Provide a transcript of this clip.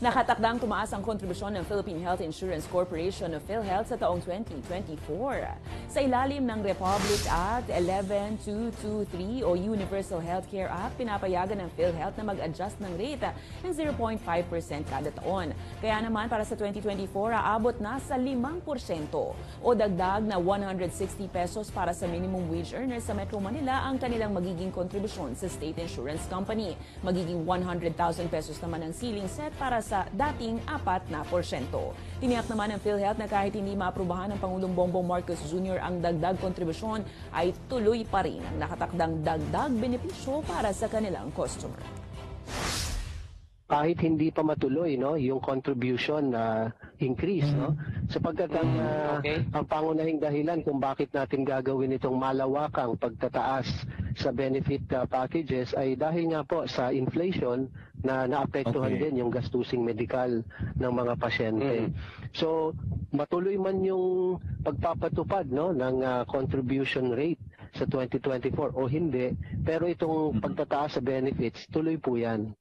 Nakatakdang tumaas ang kontribusyon ng Philippine Health Insurance Corporation o PhilHealth sa taong 2024. Sa ilalim ng Republic Act 11223 o Universal Healthcare Act, pinapayagan ng PhilHealth na mag-adjust ng rate ng 0.5% kada taon. Kaya naman para sa 2024, aabot na sa 5% o dagdag na 160 pesos para sa minimum wage earners sa Metro Manila ang kanilang magiging kontribusyon sa State Insurance Company. Magiging 100,000 pesos naman ang ceiling set para sa dating 4%. Tiniyak naman ng PhilHealth na kahit hindi maaprubahan ng Pangulong Bongbong Marcos Jr. ang dagdag kontribusyon ay tuloy pa rin ang nakatakdang dagdag benepisyo para sa kanilang customer. Kahit hindi pa matuloy yung contribution increase sapagkat ang pangunahing dahilan kung bakit natin gagawin itong malawakang pagtataas sa benefit packages ay dahil nga po sa inflation na naapektuhan din yung gastusing medikal ng mga pasyente. So matuloy man yung pagpapatupad ng contribution rate sa 2024 o hindi, pero itong pagtataas sa benefits tuloy po yan.